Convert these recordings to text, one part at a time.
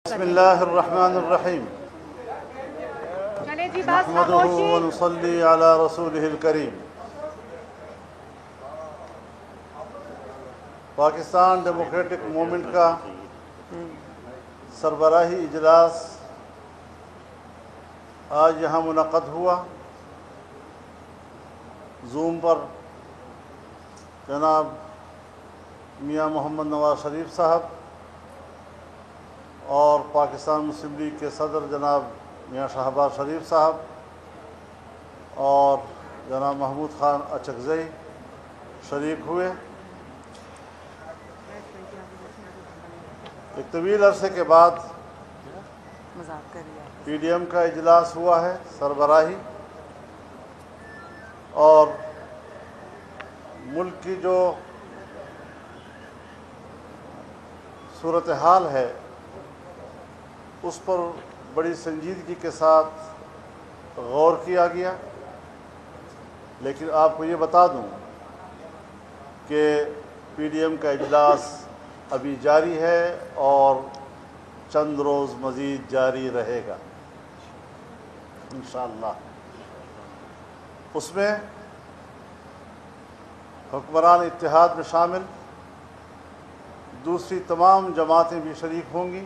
بسم اللہ الرحمن الرحیم نحمدہ ونصلی علی رسولہ الکریم۔ پاکستان ڈیموکریٹک موومنٹ کا سربراہی اجلاس آج یہاں منعقد ہوا۔ زوم پر جناب میاں محمد نواز شریف صاحب اور پاکستان مسلم لیگ کے صدر جناب میاں شہباز شریف صاحب اور جناب محمود خان اچکزئی شریک ہوئے۔ ایک طویل عرصے کے بعد پی ڈی ایم کا اجلاس ہوا ہے سربراہی، اور ملک کی جو صورتحال ہے اس پر بڑی سنجیدگی کے ساتھ غور کیا گیا۔ لیکن آپ کو یہ بتا دوں کہ پی ڈی ایم کا اجلاس ابھی جاری ہے اور چند روز مزید جاری رہے گا انشاءاللہ۔ اس میں حکمران اتحاد میں شامل دوسری تمام جماعتیں بھی شریک ہوں گی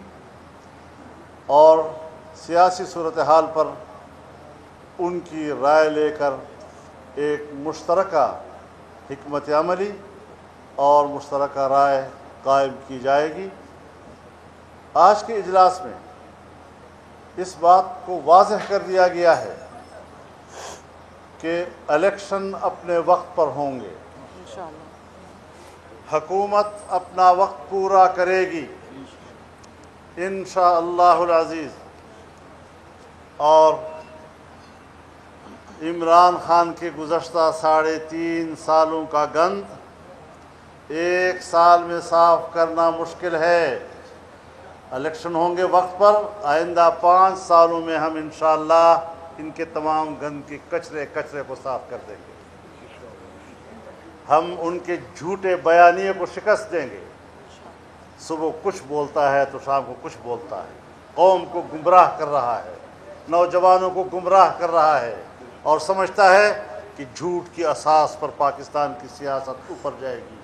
اور سیاسی صورتحال پر ان کی رائے لے کر ایک مشترکہ حکمت عملی اور مشترکہ رائے قائم کی جائے گی۔ آج کے اجلاس میں اس بات کو واضح کر دیا گیا ہے کہ الیکشن اپنے وقت پر ہوں گے، حکومت اپنا وقت پورا کرے گی انشاءاللہ العزیز، اور عمران خان کے گزشتہ 3.5 سالوں کا گند ایک سال میں صاف کرنا مشکل ہے۔ الیکشن ہوں گے وقت پر، آئندہ 5 سالوں میں ہم انشاءاللہ ان کے تمام گند کے کچرے کو صاف کر دیں گے۔ ہم ان کے جھوٹے بیانیے کو شکست دیں گے۔ صبح کچھ بولتا ہے تو شام کو کچھ بولتا ہے، قوم کو گمراہ کر رہا ہے، نوجوانوں کو گمراہ کر رہا ہے، اور سمجھتا ہے کہ جھوٹ کی اساس پر پاکستان کی سیاست اوپر جائے گی۔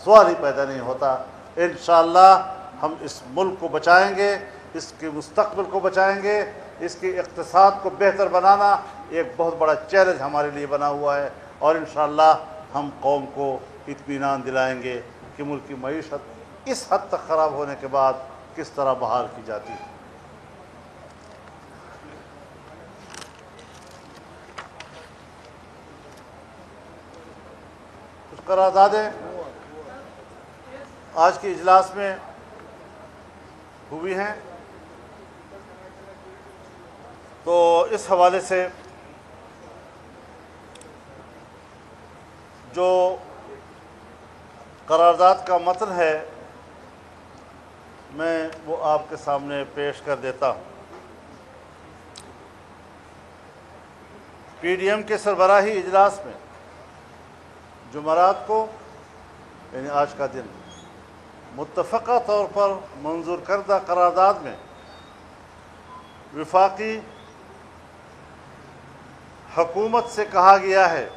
سوال ہی پیدا نہیں ہوتا۔ انشاءاللہ ہم اس ملک کو بچائیں گے، اس کے مستقبل کو بچائیں گے۔ اس کے اقتصاد کو بہتر بنانا ایک بہت بڑا چیلنج ہمارے لیے بنا ہوا ہے، اور انشاءاللہ ہم قوم کو اطمینان دلائیں گے کہ ملک کی معیشت اس حد تک خراب ہونے کے بعد کس طرح بحال کی جاتی ہے۔ کچھ قراردادیں آج کے اجلاس میں ہوئی ہیں، تو اس حوالے سے جو قرارداد کا متن ہے میں وہ آپ کے سامنے پیش کر دیتا ہوں۔ پی ڈی ایم کے سربراہی اجلاس میں جمعرات کو، یعنی آج کا دن، متفقہ طور پر منظور کردہ قرارداد میں وفاقی حکومت سے کہا گیا ہے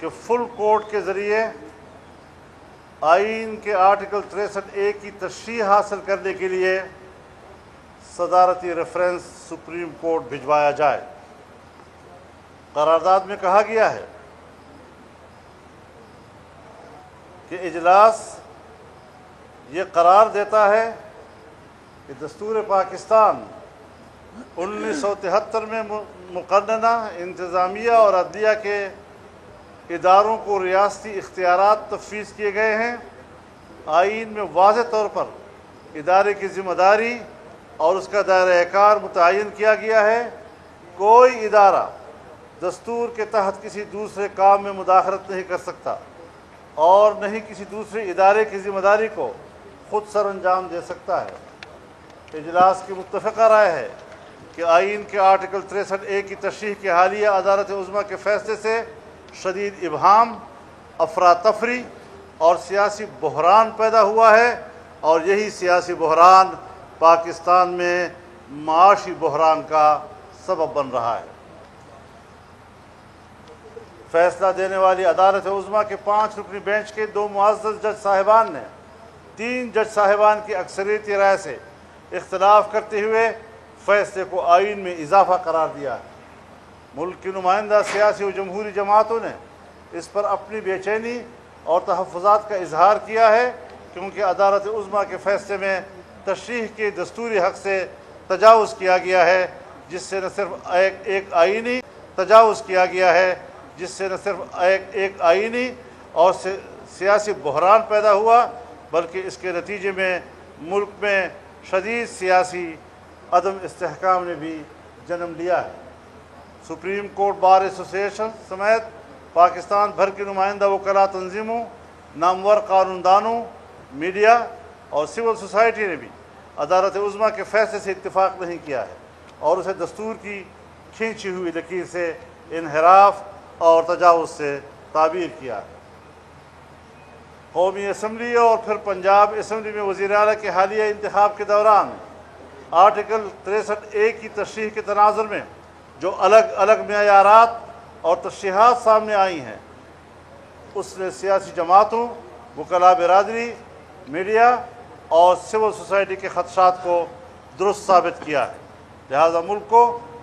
کہ فل کورٹ کے ذریعے آئین کے آرٹیکل 63A کی تشریح حاصل کرنے کے لیے صدارتی ریفرنس سپریم کورٹ بھجوایا جائے۔ قرارداد میں کہا گیا ہے کہ اجلاس یہ قرار دیتا ہے کہ دستور پاکستان 1973 میں مقننہ انتظامیہ اور عدلیہ کے اداروں کو ریاستی اختیارات تفویض کیے گئے ہیں۔ آئین میں واضح طور پر ادارے کی ذمہ داری اور اس کا دائرہ کار متعین کیا گیا ہے۔ کوئی ادارہ دستور کے تحت کسی دوسرے کام میں مداخلت نہیں کر سکتا، اور نہ ہی کسی دوسرے ادارے کی ذمہ داری کو خود سر انجام دے سکتا ہے۔ اجلاس کی متفقہ رائے ہے کہ آئین کے آرٹیکل 63A کی تشریح کے حالیہ عدالت عظمیٰ کے فیصلے سے شدید ابہام، افراتفری اور سیاسی بحران پیدا ہوا ہے، اور یہی سیاسی بحران پاکستان میں معاشی بحران کا سبب بن رہا ہے۔ فیصلہ دینے والی عدالت عظمیٰ کے 5 رکنی بینچ کے 2 معزز جج صاحبان نے 3 جج صاحبان کی اکثریتی رائے سے اختلاف کرتے ہوئے فیصلے کو آئین میں اضافہ قرار دیا ہے۔ ملک کی نمائندہ سیاسی و جمہوری جماعتوں نے اس پر اپنی بے چینی اور تحفظات کا اظہار کیا ہے، کیونکہ عدالت عظمیٰ کے فیصلے میں تشریح کے دستوری حق سے تجاوز کیا گیا ہے، جس سے نہ صرف ایک آئینی تجاوز کیا گیا ہے، جس سے نہ صرف ایک آئینی اور سیاسی بحران پیدا ہوا، بلکہ اس کے نتیجے میں ملک میں شدید سیاسی عدم استحکام نے بھی جنم لیا ہے۔ سپریم کورٹ بار ایسوسیشن سمیت پاکستان بھر کی نمائندہ وکلاء تنظیموں، نامور قانون دانوں، میڈیا اور سول سوسائٹی نے بھی عدالت عظمیٰ کے فیصلے سے اتفاق نہیں کیا ہے اور اسے دستور کی کھینچی ہوئی لکیر سے انحراف اور تجاوز سے تعبیر کیا ہے۔ قومی اسمبلی اور پھر پنجاب اسمبلی میں وزیر اعلیٰ کے حالیہ انتخاب کے دوران آرٹیکل 63A کی تشریح کے تناظر میں جو الگ الگ معیارات اور تشریحات سامنے آئی ہیں، اس نے سیاسی جماعتوں، وکلاء برادری، میڈیا اور سول سوسائٹی کے خدشات کو درست ثابت کیا ہے۔ لہذا ملک کو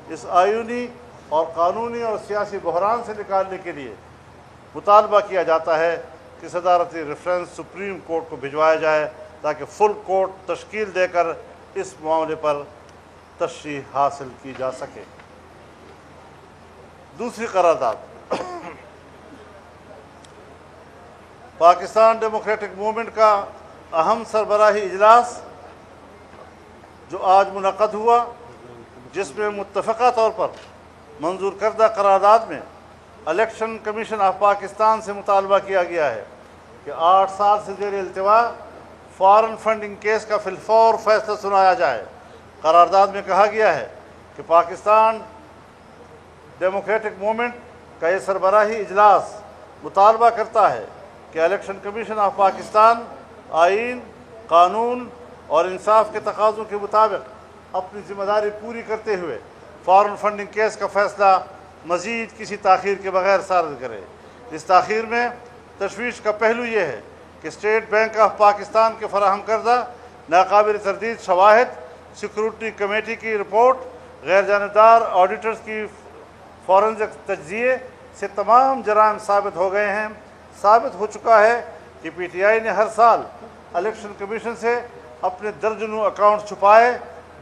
اس آئینی اور قانونی اور سیاسی بحران سے نکالنے کے لیے مطالبہ کیا جاتا ہے کہ صدارتی ریفرنس سپریم کورٹ کو بھجوایا جائے تاکہ فل کورٹ تشکیل دے کر اس معاملے پر تشریح حاصل کی جا سکے۔ دوسری قرارداد، پاکستان ڈیموکریٹک موومنٹ کا اہم سربراہی اجلاس جو آج منعقد ہوا، جس میں متفقہ طور پر منظور کردہ قرارداد میں الیکشن کمیشن آف پاکستان سے مطالبہ کیا گیا ہے کہ 8 سال سے زیر التوا فارن فنڈنگ کیس کا فی الفور فیصلہ سنایا جائے۔ قرارداد میں کہا گیا ہے کہ پاکستان ڈیموکریٹک موومنٹ کا یہ سربراہی اجلاس مطالبہ کرتا ہے کہ الیکشن کمیشن آف پاکستان آئین، قانون اور انصاف کے تقاضوں کے مطابق اپنی ذمہ داری پوری کرتے ہوئے فارن فنڈنگ کیس کا فیصلہ مزید کسی تاخیر کے بغیر صادر کرے۔ اس تاخیر میں تشویش کا پہلو یہ ہے کہ اسٹیٹ بینک آف پاکستان کے فراہم کردہ ناقابل تردید شواہد، سیکورٹی کمیٹی کی رپورٹ، غیر جانبدار آڈیٹرز کی فورنزک تجزیے سے تمام جرائم ثابت ہو گئے ہیں۔ ثابت ہو چکا ہے کہ پی ٹی آئی نے ہر سال الیکشن کمیشن سے اپنے درجنوں اکاؤنٹ چھپائے،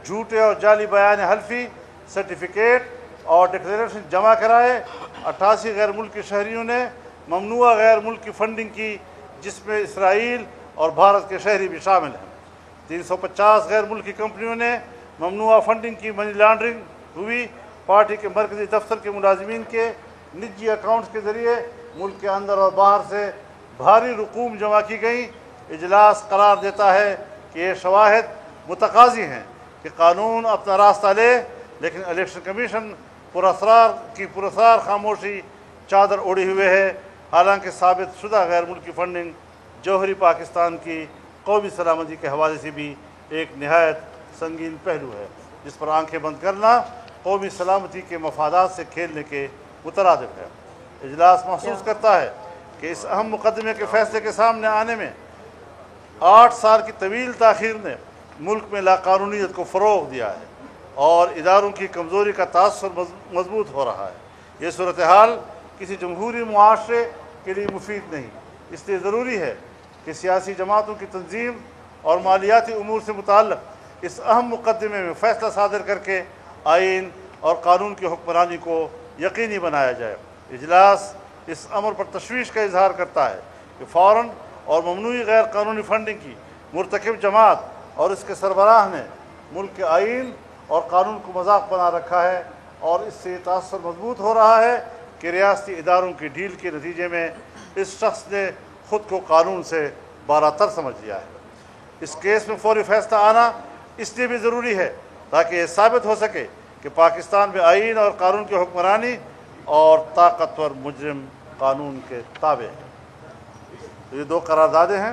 جھوٹے اور جعلی بیان حلفی، سرٹیفکیٹ اور ڈکلیریشن جمع کرائے۔ 88 غیر ملکی شہریوں نے ممنوعہ غیر ملکی فنڈنگ کی، جس میں اسرائیل اور بھارت کے شہری بھی شامل ہیں۔ 350 غیر ملکی کمپنیوں نے ممنوعہ فنڈنگ کی، منی لانڈرنگ ہوئی۔ پارٹی کے مرکزی دفتر کے ملازمین کے نجی اکاؤنٹس کے ذریعے ملک کے اندر اور باہر سے بھاری رقوم جمع کی گئیں۔ اجلاس قرار دیتا ہے کہ یہ شواہد متقاضی ہیں کہ قانون اپنا راستہ لے، لیکن الیکشن کمیشن پراسرار خاموشی چادر اوڑھی ہوئے ہے، حالانکہ ثابت شدہ غیر ملکی فنڈنگ جوہری پاکستان کی قومی سلامتی کے حوالے سے بھی ایک نہایت سنگین پہلو ہے، جس پر آنکھیں بند کرنا قومی سلامتی کے مفادات سے کھیلنے کے مترادف ہے۔ اجلاس محسوس کرتا ہے کہ اس اہم مقدمے کے فیصلے کے سامنے آنے میں 8 سال کی طویل تاخیر نے ملک میں لاقانونیت کو فروغ دیا ہے اور اداروں کی کمزوری کا تاثر مضبوط ہو رہا ہے۔ یہ صورتحال کسی جمہوری معاشرے کے لیے مفید نہیں، اس لیے ضروری ہے کہ سیاسی جماعتوں کی تنظیم اور مالیاتی امور سے متعلق اس اہم مقدمے میں فیصلہ صادر کر کے آئین اور قانون کی حکمرانی کو یقینی بنایا جائے۔ اجلاس اس امر پر تشویش کا اظہار کرتا ہے کہ فوراً اور ممنوعی غیر قانونی فنڈنگ کی مرتکب جماعت اور اس کے سربراہ نے ملک کے آئین اور قانون کو مذاق بنا رکھا ہے، اور اس سے یہ تاثر مضبوط ہو رہا ہے کہ ریاستی اداروں کی ڈھیل کے نتیجے میں اس شخص نے خود کو قانون سے بالاتر سمجھ لیا ہے۔ اس کیس میں فوری فیصلہ آنا اس لیے بھی ضروری ہے تاکہ یہ ثابت ہو سکے کہ پاکستان میں آئین اور قانون کی حکمرانی اور طاقتور مجرم قانون کے تابع ہیں۔ یہ 2 قراردادیں ہیں،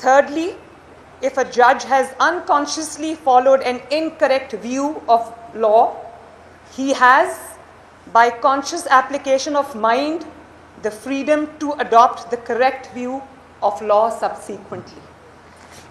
Thirdly, if a judge has unconsciously followed an incorrect view of law, he has, by conscious application of mind, the freedom to adopt the correct view of law subsequently.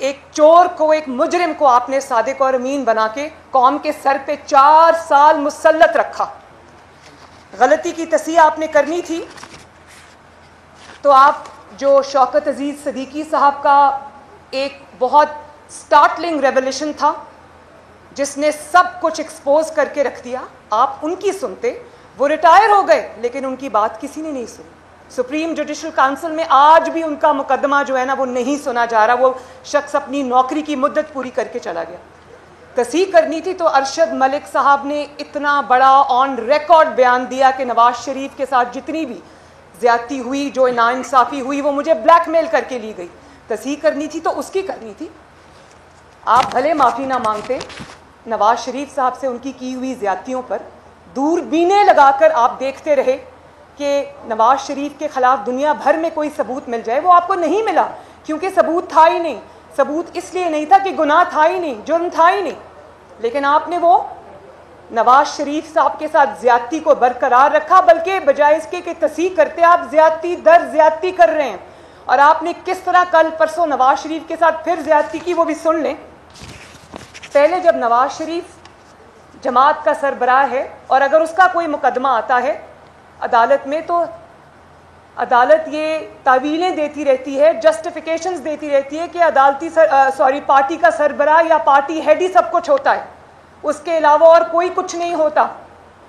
ایک چور کو, ایک مجرم کو آپ نے صادق اور امین بنا کے قوم کے سر پہ 4 سال مسلط رکھا. غلطی کی تصحیح آپ نے کرنی تھی تو آپ جو شوکت عزیز صدیقی صاحب کا ایک بہت سٹارٹلنگ ریولیوشن تھا جس نے سب کچھ ایکسپوز کر کے رکھ دیا, آپ ان کی سنتے. وہ ریٹائر ہو گئے لیکن ان کی بات کسی نے نہیں سنی. سپریم جوڈیشل کونسل میں آج بھی ان کا مقدمہ جو ہے نا وہ نہیں سنا جا رہا. وہ شخص اپنی نوکری کی مدت پوری کر کے چلا گیا. تصحیح کرنی تھی تو ارشد ملک صاحب نے اتنا بڑا آن ریکارڈ بیان دیا کہ نواز شریف کے ساتھ جتنی بھی زیادتی ہوئی, جو ناانصافی ہوئی, وہ مجھے بلیک میل کر کے لی گئی. تصحیح کرنی تھی تو اس کی کرنی تھی. آپ بھلے معافی نہ مانگتے, نواز شریف صاحب سے ان کی ہوئی زیادتیوں پر دوربینیں لگا کر آپ دیکھتے رہے کہ نواز شریف کے خلاف دنیا بھر میں کوئی ثبوت مل جائے. وہ آپ کو نہیں ملا کیونکہ ثبوت تھا ہی نہیں. ثبوت اس لیے نہیں تھا کہ گناہ تھا ہی نہیں, جرم تھا ہی نہیں, لیکن آپ نے وہ نواز شریف صاحب کے ساتھ زیادتی کو برقرار رکھا, بلکہ بجائے اس کے کہ تصحیح کرتے آپ زیادتی در زیادتی کر رہے ہیں. اور آپ نے کس طرح کل پرسوں نواز شریف کے ساتھ پھر زیادتی کی وہ بھی سن لیں. پہلے جب نواز شریف جماعت کا سربراہ ہے اور اگر اس کا کوئی مقدمہ آتا ہے عدالت میں تو عدالت یہ تعویلیں دیتی رہتی ہے, جسٹیفیکیشنز دیتی رہتی ہے کہ پارٹی کا سربراہ یا پارٹی ہیڈ ہی سب کچھ ہوتا ہے, اس کے علاوہ اور کوئی کچھ نہیں ہوتا.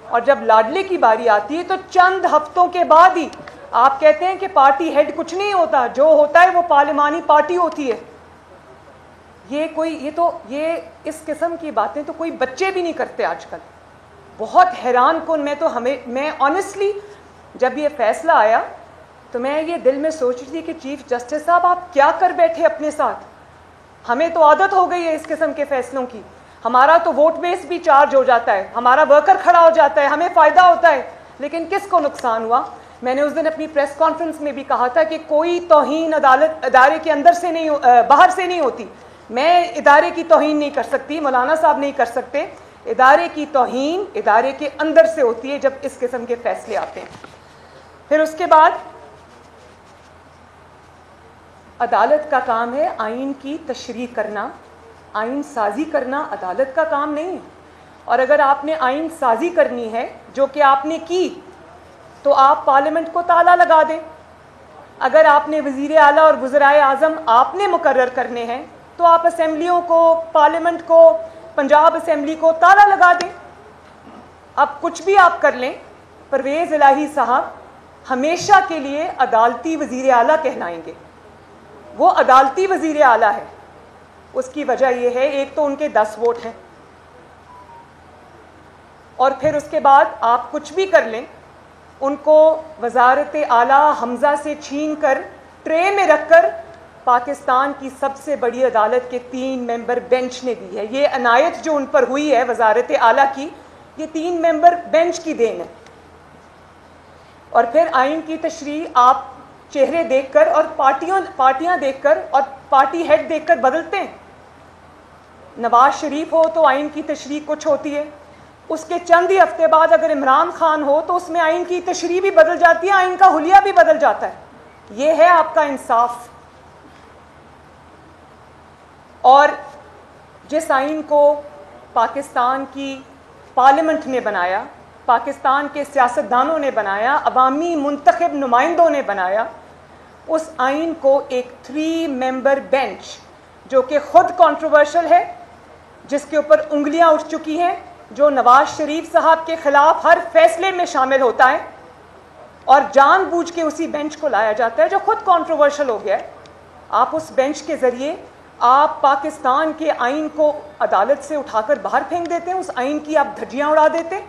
اور جب لاڈلے کی باری آتی ہے تو چند ہفتوں کے بعد ہی آپ کہتے ہیں کہ پارٹی ہیڈ کچھ نہیں ہوتا, جو ہوتا ہے وہ پارلیمانی پارٹی ہوتی ہے. یہ اس قسم کی باتیں تو کوئی بچے بھی نہیں کرتے آج کل. بہت حیران کن. میں آنیسٹلی جب یہ فیصلہ آیا تو میں یہ دل میں سوچ رہی تھی کہ چیف جسٹس صاحب آپ کیا کر بیٹھے اپنے ساتھ. ہمیں تو عادت ہو گئی ہے اس قسم کے فیصلوں کی. ہمارا تو ووٹ بیس بھی چارج ہو جاتا ہے, ہمارا ورکر کھڑا ہو جاتا ہے, ہمیں فائدہ ہوتا ہے, لیکن کس کو نقصان ہوا. میں نے اس دن اپنی پریس کانفرنس میں بھی کہا تھا کہ کوئی توہین عدالت ادارے کے اندر سے نہیں, باہر سے نہیں ہوتی. میں ادارے کی توہین نہیں کر سکتی, مولانا صاحب نہیں کر سکتے. ادارے کی توہین ادارے کے اندر سے ہوتی ہے جب اس قسم کے فیصلے آتے ہیں. پھر اس کے بعد عدالت کا کام ہے آئین کی تشریح کرنا, آئین سازی کرنا عدالت کا کام نہیں ہے. اور اگر آپ نے آئین سازی کرنی ہے جو کہ آپ نے کی تو آپ پارلیمنٹ کو تالا لگا دیں. اگر آپ نے وزیر اعلیٰ اور وزرائے اعظم آپ نے مقرر کرنے ہیں تو آپ اسمبلیوں کو, پارلیمنٹ کو, پنجاب اسمبلی کو تالا لگا دیں. اب کچھ بھی آپ کر لیں, پرویز الہی صاحب ہمیشہ کے لیے عدالتی وزیر اعلیٰ کہلائیں گے. وہ عدالتی وزیر اعلیٰ ہے. اس کی وجہ یہ ہے, ایک تو ان کے 10 ووٹ ہیں, اور پھر اس کے بعد آپ کچھ بھی کر لیں ان کو وزارت اعلیٰ حمزہ سے چھین کر ٹرے میں رکھ کر پاکستان کی سب سے بڑی عدالت کے 3 ممبر بینچ نے دی ہے. یہ عنایت جو ان پر ہوئی ہے وزارت اعلیٰ کی, یہ 3 ممبر بینچ کی دین ہے. اور پھر آئین کی تشریح آپ چہرے دیکھ کر اور پارٹیاں دیکھ کر اور پارٹی ہیڈ دیکھ کر بدلتے ہیں. نواز شریف ہو تو آئین کی تشریح کچھ ہوتی ہے, اس کے چند ہی ہفتے بعد اگر عمران خان ہو تو اس میں آئین کی تشریح بھی بدل جاتی ہے, آئین کا حلیہ بھی بدل جاتا ہے. یہ ہے آپ کا انصاف. اور جس آئین کو پاکستان کی پارلیمنٹ نے بنایا, پاکستان کے سیاستدانوں نے بنایا, عوامی منتخب نمائندوں نے بنایا, اس آئین کو ایک 3 ممبر بینچ جو کہ خود کنٹروورشل ہے, جس کے اوپر انگلیاں اٹھ چکی ہیں, جو نواز شریف صاحب کے خلاف ہر فیصلے میں شامل ہوتا ہے, اور جان بوجھ کے اسی بینچ کو لایا جاتا ہے جو خود کنٹروورشل ہو گیا ہے. آپ اس بینچ کے ذریعے آپ پاکستان کے آئین کو عدالت سے اٹھا کر باہر پھینک دیتے ہیں, اس آئین کی آپ دھجیاں اڑا دیتے.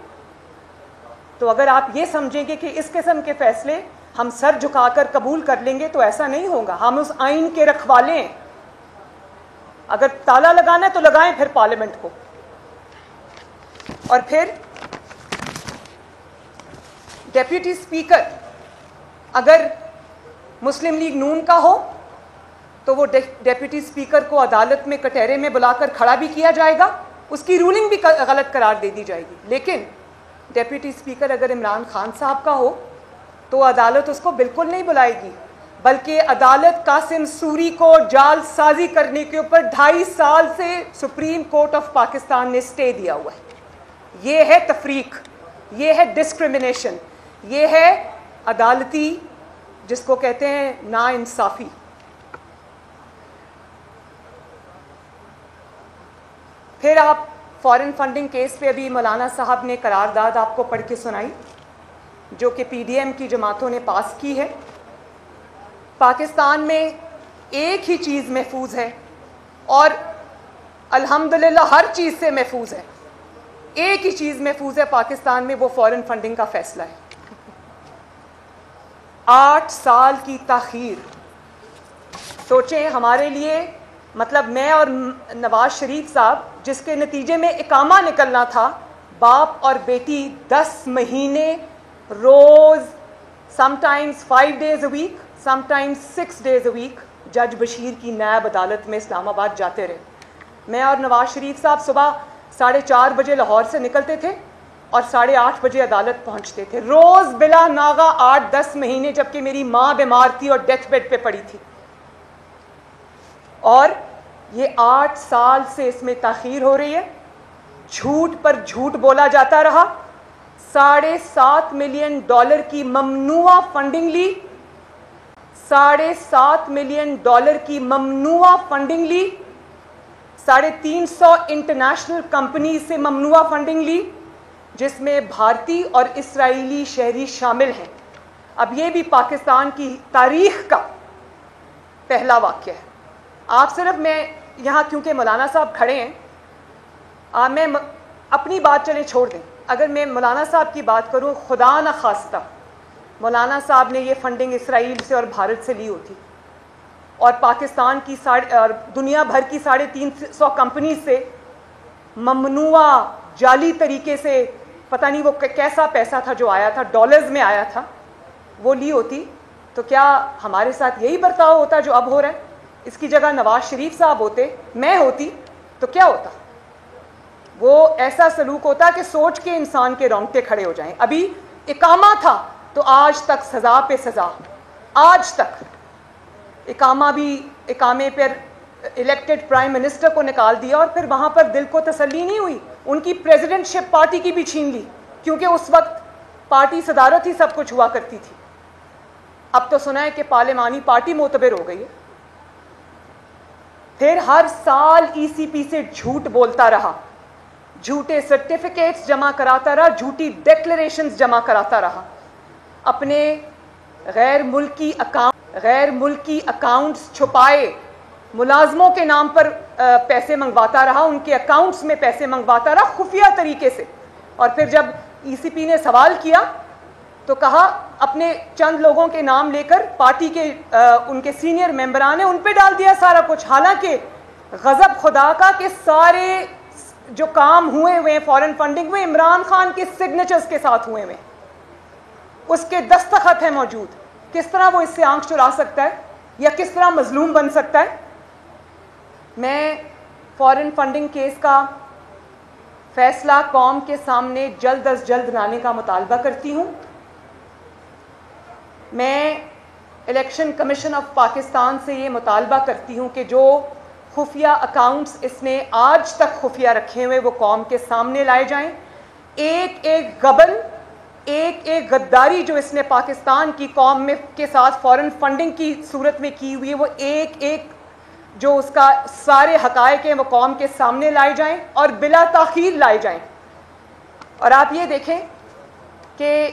تو اگر آپ یہ سمجھیں گے کہ اس قسم کے فیصلے ہم سر جھکا کر قبول کر لیں گے تو ایسا نہیں ہوگا. ہم اس آئین کے رکھوالے ہیں. اگر تالا لگانا ہے تو لگائیں پھر پارلیمنٹ کو. اور پھر ڈیپٹی اسپیکر اگر مسلم لیگ نون کا ہو تو وہ ڈیپٹی اسپیکر کو عدالت میں کٹہرے میں بلا کر کھڑا بھی کیا جائے گا, اس کی رولنگ بھی غلط قرار دے دی جائے گی. لیکن ڈیپٹی اسپیکر اگر عمران خان صاحب کا ہو تو عدالت اس کو بالکل نہیں بلائے گی, بلکہ عدالت قاسم سوری کو جال سازی کرنے کے اوپر 2.5 سال سے سپریم کورٹ آف پاکستان نے اسٹے دیا ہوا ہے. یہ ہے تفریق, یہ ہے ڈسکرمنیشن, یہ ہے عدالتی جس کو کہتے ہیں نا انصافی. پھر آپ فارن فنڈنگ کیس پہ ابھی مولانا صاحب نے قرارداد آپ کو پڑھ کے سنائی جو کہ پی ڈی ایم کی جماعتوں نے پاس کی ہے. پاکستان میں ایک ہی چیز محفوظ ہے اور الحمدللہ ہر چیز سے محفوظ ہے. ایک ہی چیز محفوظ ہے پاکستان میں, وہ فارن فنڈنگ کا فیصلہ ہے. 8 سال کی تاخیر. سوچیں ہمارے لیے, مطلب میں اور نواز شریف صاحب جس کے نتیجے میں اقامہ نکلنا تھا, باپ اور بیٹی 10 مہینے روز, some times 5 days a week, some times 6 days a week جج بشیر کی نیب عدالت میں اسلام آباد جاتے رہے. میں اور نواز شریف صاحب صبح 4:30 بجے لاہور سے نکلتے تھے اور 8:30 بجے عدالت پہنچتے تھے, روز بلا ناغہ 8-10 مہینے, جبکہ میری ماں بیمار تھی اور ڈیتھ بیڈ پہ پڑی تھی. اور یہ 8 سال سے اس میں تاخیر ہو رہی ہے. جھوٹ پر جھوٹ بولا جاتا رہا. $7.5 ملین کی ممنوعہ فنڈنگ لی, $7.5 ملین کی ممنوعہ فنڈنگ لی, 350 انٹرنیشنل کمپنیز سے ممنوعہ فنڈنگ لی, جس میں بھارتی اور اسرائیلی شہری شامل ہیں. اب یہ بھی پاکستان کی تاریخ کا پہلا واقعہ ہے. آپ صرف, میں یہاں کیونکہ مولانا صاحب کھڑے ہیں, میں اپنی بات چلیں چھوڑ دیں, اگر میں مولانا صاحب کی بات کروں, خدا نہ خواستہ مولانا صاحب نے یہ فنڈنگ اسرائیل سے اور بھارت سے لی ہوتی اور پاکستان کی اور دنیا بھر کی 350 کمپنیز سے ممنوعہ جعلی طریقے سے, پتہ نہیں وہ کیسا پیسہ تھا جو آیا تھا, ڈالرز میں آیا تھا, وہ لی ہوتی, تو کیا ہمارے ساتھ یہی برتاؤ ہوتا جو اب ہو رہا ہے؟ اس کی جگہ نواز شریف صاحب ہوتے, میں ہوتی, تو کیا ہوتا؟ وہ ایسا سلوک ہوتا کہ سوچ کے انسان کے رونگٹے کھڑے ہو جائیں. ابھی اقامہ تھا تو آج تک سزا پہ سزا, آج تک اقامے پر الیکٹڈ پرائم منسٹر کو نکال دیا اور پھر وہاں پر دل کو تسلی نہیں ہوئی, ان کی پریزیڈنٹ شپ پارٹی کی بھی چھین لی, کیونکہ اس وقت پارٹی صدارت ہی سب کچھ ہوا کرتی تھی. اب تو سنا ہے کہ پارلیمانی پارٹی معتبر ہو گئی ہے. پھر ہر سال ای سی پی سے جھوٹ بولتا رہا, جھوٹے سرٹیفکیٹس جمع کراتا رہا, جھوٹی ڈیکلریشنز جمع کراتا رہا, اپنے غیر ملکی اکاؤنٹس چھپائے, ملازموں کے نام پر پیسے منگواتا رہا, ان کے اکاؤنٹس میں پیسے منگواتا رہا خفیہ طریقے سے. اور پھر جب ای سی پی نے سوال کیا تو کہا اپنے چند لوگوں کے نام لے کر پارٹی کے ان کے سینئر ممبران ہیں ان پہ ڈال دیا سارا کچھ, حالانکہ غضب خدا کا کہ سارے جو کام ہوئے ہیں فارن فنڈنگ میں عمران خان کے سگنیچرز کے ساتھ ہوئے ہیں, اس کے دستخط ہیں موجود. کس طرح وہ اس سے آنکھ چرا سکتا ہے یا کس طرح مظلوم بن سکتا ہے؟ میں فارن فنڈنگ کیس کا فیصلہ قوم کے سامنے جلد از جلد لانے کا مطالبہ کرتی ہوں. میں الیکشن کمیشن آف پاکستان سے یہ مطالبہ کرتی ہوں کہ جو خفیہ اکاؤنٹس اس نے آج تک خفیہ رکھے ہوئے وہ قوم کے سامنے لائے جائیں. ایک غبن, ایک غداری جو اس نے پاکستان کی قوم میں کے ساتھ فارن فنڈنگ کی صورت میں کی ہوئی ہے, وہ ایک جو اس کا سارے حقائق ہیں وہ قوم کے سامنے لائے جائیں اور بلا تاخیر لائے جائیں. اور آپ یہ دیکھیں کہ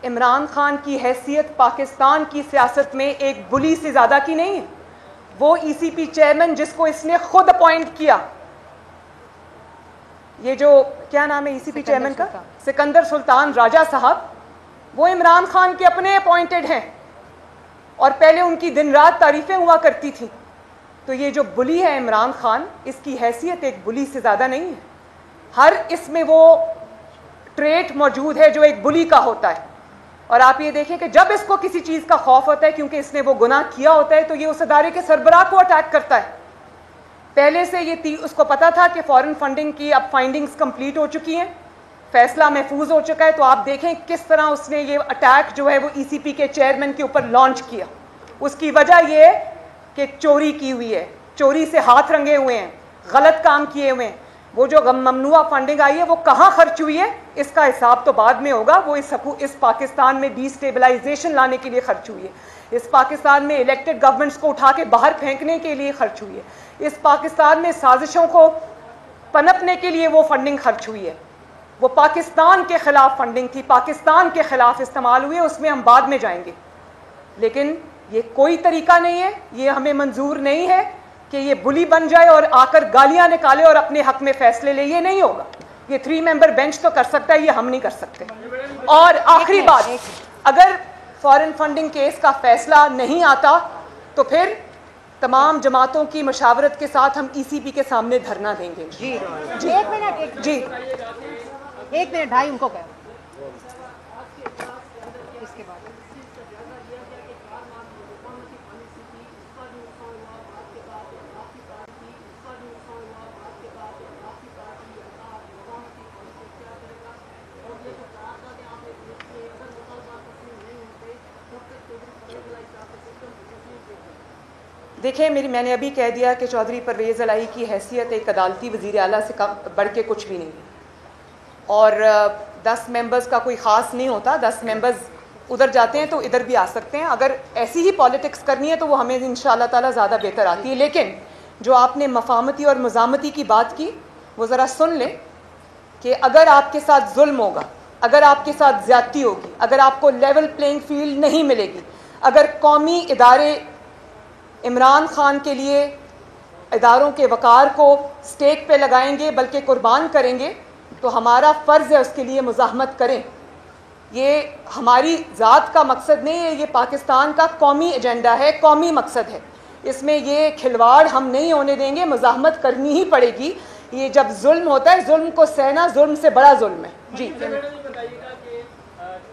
عمران خان کی حیثیت پاکستان کی سیاست میں ایک بلی سے زیادہ کی نہیں ہے. وہ ای سی پی چیئرمین جس کو اس نے خود اپوائنٹ کیا, یہ جو کیا نام ہے ای سی پی چیئرمین کا, سکندر سلطان راجہ صاحب, وہ عمران خان کے اپنے اپوائنٹڈ ہیں اور پہلے ان کی دن رات تعریفیں ہوا کرتی تھیں. تو یہ جو بلی ہے عمران خان, اس کی حیثیت ایک بلی سے زیادہ نہیں ہے. ہر اس میں وہ ٹریٹ موجود ہے جو ایک بلی کا ہوتا ہے. اور آپ یہ دیکھیں کہ جب اس کو کسی چیز کا خوف ہوتا ہے کیونکہ اس نے وہ گناہ کیا ہوتا ہے تو یہ اس ادارے کے سربراہ کو اٹیک کرتا ہے. پہلے سے یہ اس کو پتا تھا کہ فارن فنڈنگ کی اب فائنڈنگز کمپلیٹ ہو چکی ہیں, فیصلہ محفوظ ہو چکا ہے, تو آپ دیکھیں کس طرح اس نے یہ اٹیک جو ہے وہ ای سی پی کے چیئرمین کے اوپر لانچ کیا. اس کی وجہ یہ ہے کہ چوری کی ہوئی ہے, چوری سے ہاتھ رنگے ہوئے ہیں, غلط کام کیے ہوئے ہیں. وہ جو ممنوعہ فنڈنگ آئی ہے وہ کہاں خرچ ہوئی ہے اس کا حساب تو بعد میں ہوگا. وہ اس پاکستان میں ڈی اسٹیبلائزیشن لانے کے لیے خرچ ہوئی ہے, اس پاکستان میں الیکٹڈ گورنمنٹس کو اٹھا کے باہر پھینکنے کے لیے خرچ ہوئی ہے, اس پاکستان میں سازشوں کو پنپنے کے لیے وہ فنڈنگ خرچ ہوئی ہے. وہ پاکستان کے خلاف فنڈنگ تھی, پاکستان کے خلاف استعمال ہوئی ہے, اس میں ہم بعد میں جائیں گے. لیکن یہ کوئی طریقہ نہیں ہے, یہ ہمیں منظور نہیں ہے کہ یہ بلی بن جائے اور آ کر گالیاں نکالے اور اپنے حق میں فیصلے لے. یہ نہیں ہوگا. یہ 3 ممبر بینچ تو کر سکتا ہے, یہ ہم نہیں کر سکتے. اور آخری بات, اگر فارن فنڈنگ کیس کا فیصلہ نہیں آتا تو پھر تمام جماعتوں کی مشاورت کے ساتھ ہم ECP کے سامنے دھرنا دیں گے. جی جی ایک منٹ, جی ایک منٹ بھائی ان کو کہو. اس کے بعد دیکھیں, میں نے ابھی کہہ دیا کہ چودھری پرویز الہی کی حیثیت ایک عدالتی وزیر اعلیٰ سے بڑھ کے کچھ بھی نہیں ہے. اور 10 ممبرز کا کوئی خاص نہیں ہوتا, 10 ممبرز ادھر جاتے ہیں تو ادھر بھی آ سکتے ہیں. اگر ایسی ہی پالیٹکس کرنی ہے تو وہ ہمیں انشاءاللہ تعالیٰ زیادہ بہتر آتی ہے. لیکن جو آپ نے مفاہمتی اور مزاحمتی کی بات کی وہ ذرا سن لیں کہ اگر آپ کے ساتھ ظلم ہوگا, اگر آپ کے ساتھ زیادتی ہوگی, اگر آپ کو لیول پلینگ فیلڈ نہیں ملے گی, اگر قومی ادارے عمران خان کے لیے اداروں کے وقار کو سٹیک پہ لگائیں گے بلکہ قربان کریں گے, تو ہمارا فرض ہے اس کے لیے مزاحمت کریں. یہ ہماری ذات کا مقصد نہیں ہے, یہ پاکستان کا قومی ایجنڈا ہے, قومی مقصد ہے. اس میں یہ کھلواڑ ہم نہیں ہونے دیں گے, مزاحمت کرنی ہی پڑے گی. یہ جب ظلم ہوتا ہے, ظلم کو سہنا ظلم سے بڑا ظلم ہے. جی بتائیے گا کہ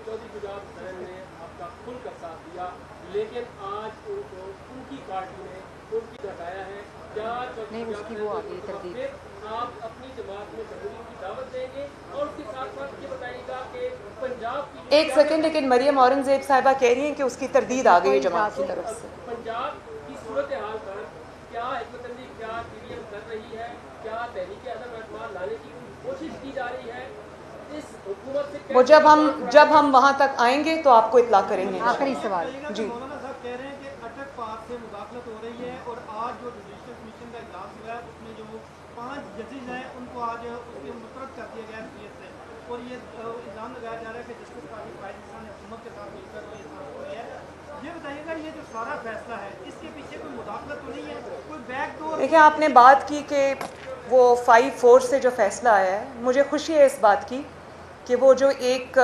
چودھری شجاعت حسین نے آپ کا کھل کر ساتھ دیا, لیکن آج ان کو ان کی پارٹی نے ان کی ہٹایا ہے. کیا نہیں, اس کی وہ آ گئی ترتیب. آپ اپنی جماعت میں شمولیت کی دعوت دیں گے؟ اور اس کے ساتھ ساتھ یہ بتائیے گا کہ پنجاب کی ایک سیکنڈ, لیکن مریم اورنگزیب صاحبہ کہہ رہی ہیں کہ اس کی تردید آ گئی ہے جماعت کی طرف سے. پنجاب کی صورتحال پر کیا حکمت عملی, کیا PDM کر رہی ہے, کیا تحریک عدم اعتماد لانے کی کوشش کی جا رہی ہے اس حکومت سے؟ وہ جب ہم وہاں تک آئیں گے تو آپ کو اطلاع کریں گے. آخری سوال. جی مولانا صاحب کہہ رہے ہیں کہ اٹک پار سے مداخلت ہو رہی ہے, اور آج جو جوڈیشل کمیشن کا اجلاس ہوا ہے اس میں جو 5 ججز ہیں ان کو آج اس کے مسترد کر دیا گیا ہے حیثیت سے, اور یہ الزام لگایا جا رہا ہے کہ جسٹس قاضی پاکستان حکومت کے ساتھ مل کر یہ ساتھ ہو ہے. یہ بتائیے گا, یہ جو سارا فیصلہ ہے اس کے پیچھے کوئی مداخلت تو نہیں ہے, کوئی بیک ڈور؟ دیکھیں, آپ نے بات کی کہ وہ 5-4 سے جو فیصلہ آیا ہے, مجھے خوشی ہے اس بات کی کہ وہ جو ایک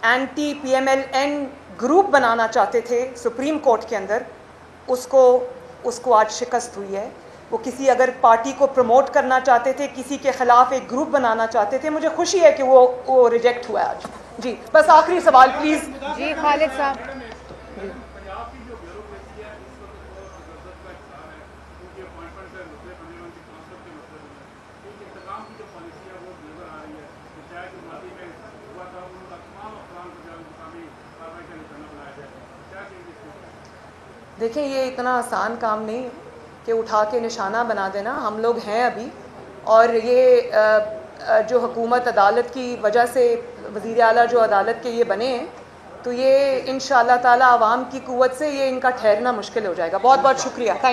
اینٹی PMLN گروپ بنانا چاہتے تھے سپریم کورٹ کے اندر, اس کو آج شکست ہوئی ہے. وہ کسی اگر پارٹی کو پروموٹ کرنا چاہتے تھے, کسی کے خلاف ایک گروپ بنانا چاہتے تھے, مجھے خوشی ہے کہ وہ ریجیکٹ ہوا ہے آج. جی بس آخری سوال پلیز. جی خالد صاحب. دیکھیں, یہ اتنا آسان کام نہیں کہ اٹھا کے نشانہ بنا دینا. ہم لوگ ہیں ابھی, اور یہ جو حکومت عدالت کی وجہ سے وزیر اعلیٰ جو عدالت کے یہ بنے ہیں, تو یہ انشاءاللہ تعالی عوام کی قوت سے یہ ان کا ٹھہرنا مشکل ہو جائے گا. بہت بہت شکریہ.